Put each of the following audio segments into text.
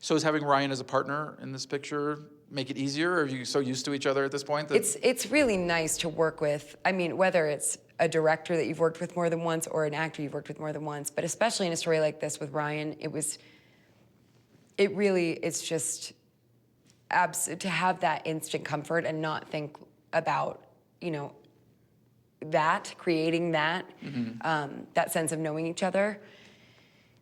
So is having Ryan as a partner in this picture make it easier? Or are you so used to each other at this point? That... It's really nice to work with. I mean, whether it's a director that you've worked with more than once or an actor you've worked with more than once, but especially in a story like this with Ryan, it's just to have that instant comfort and not think about, creating that, that sense of knowing each other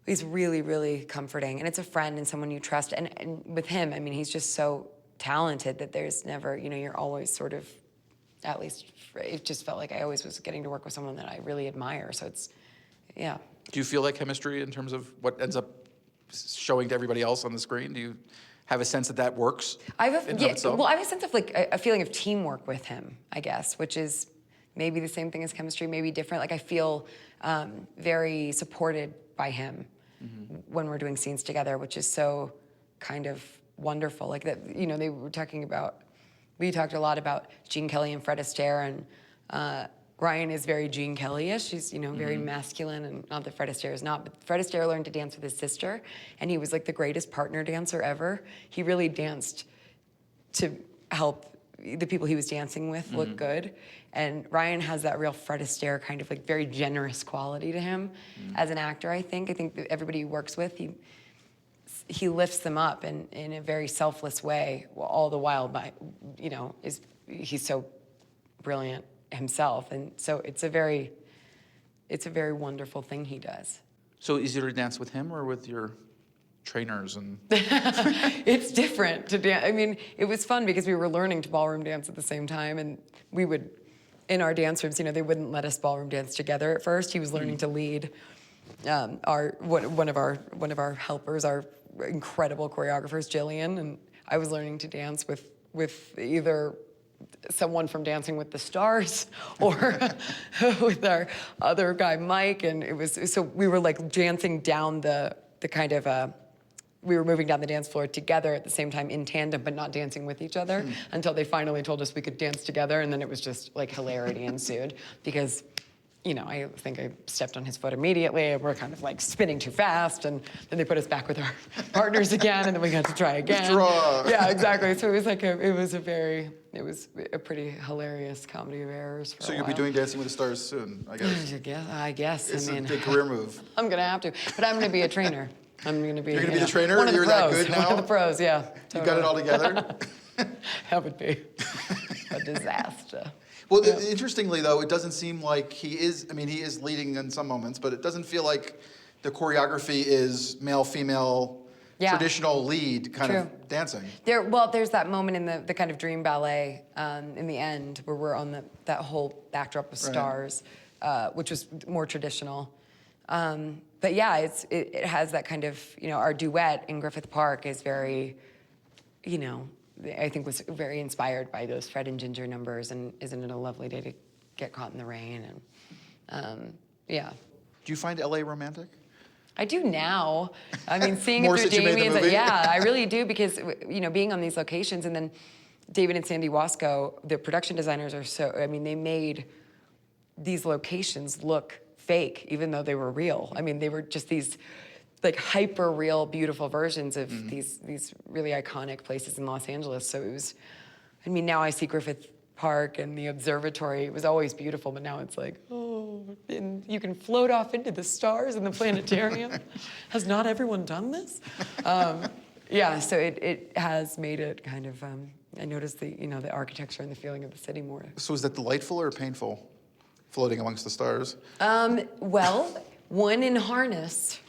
is really, really comforting. And it's a friend and someone you trust. And with him, I mean, he's just so talented that there's never, you're always sort of, at least it just felt like I always was getting to work with someone that I really admire. So it's, yeah. Do you feel like chemistry in terms of what ends up showing to everybody else on the screen? Do you have a sense that that works? I have a sense of like a feeling of teamwork with him, I guess, which is maybe the same thing as chemistry, maybe different. Like I feel very supported by him when we're doing scenes together, which is so kind of wonderful. Like that, they were talking about, we talked a lot about Gene Kelly and Fred Astaire, and Ryan is very Gene Kelly-ish. He's, very masculine, and not that Fred Astaire is not, but Fred Astaire learned to dance with his sister, and he was like the greatest partner dancer ever. He really danced to help the people he was dancing with look good. And Ryan has that real Fred Astaire kind of like very generous quality to him as an actor, I think. I think that everybody he works with, he lifts them up in a very selfless way, all the while he's so brilliant himself. And so it's a very wonderful thing he does. So easier to dance with him or with your trainers? And It's different to dance. I mean, it was fun because we were learning to ballroom dance at the same time, and we would, in our dance rooms, they wouldn't let us ballroom dance together at first. He was learning to lead one of our helpers, our incredible choreographers, Jillian, and I was learning to dance with either someone from Dancing with the Stars or with our other guy, Mike, and we were like dancing down the kind of, we were moving down the dance floor together at the same time in tandem, but not dancing with each other until they finally told us we could dance together, and then it was just like hilarity ensued because, I think I stepped on his foot immediately, and we're kind of like spinning too fast, and then they put us back with our partners again, and then we got to try again. Draw. Yeah, exactly. So it was a pretty hilarious comedy of errors for a So you'll while. be doing Dancing with the Stars soon, I guess. I guess. It's I mean, a big career move. I'm gonna have to, but I'm gonna be a trainer. I'm gonna be. You're gonna be the trainer? One of the You're pros. that good now? One of the pros, yeah. Totally. You got it all together? That would be a disaster. Well, interestingly, though, it doesn't seem like he is leading in some moments, but it doesn't feel like the choreography is male-female, traditional lead kind of dancing. There's that moment in the kind of dream ballet in the end where we're on that whole backdrop of stars, which was more traditional. But yeah, it has that kind of, our duet in Griffith Park is very, I think was very inspired by those Fred and Ginger numbers, and Isn't It a Lovely Day to Get Caught in the Rain, and yeah. Do you find LA romantic? I do now. I mean, seeing More it through since you made the Damien's, movie? yeah, I really do, because being on these locations, and then David and Sandy Wasco, the production designers are they made these locations look fake, even though they were real. I mean, they were just these like hyper real, beautiful versions of these really iconic places in Los Angeles. So it was, now I see Griffith Park and the observatory. It was always beautiful, but now it's like, and you can float off into the stars in the planetarium. Has not everyone done this? Yeah, so it has made it kind of, I noticed the architecture and the feeling of the city more. So is that delightful or painful, floating amongst the stars? Well, one in harness,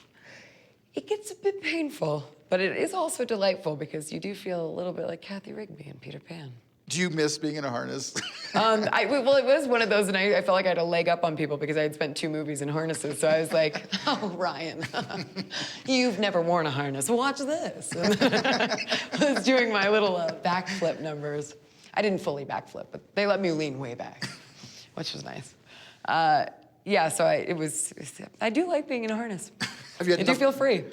it gets a bit painful, but it is also delightful because you do feel a little bit like Kathy Rigby and Peter Pan. Do you miss being in a harness? Well, it was one of those, and I felt like I had a leg up on people because I had spent 2 movies in harnesses. So I was like, "Oh, Ryan, you've never worn a harness. Watch this." And I was doing my little backflip numbers. I didn't fully backflip, but they let me lean way back, which was nice. Yeah, so I do like being in a harness. Have you had You do feel free.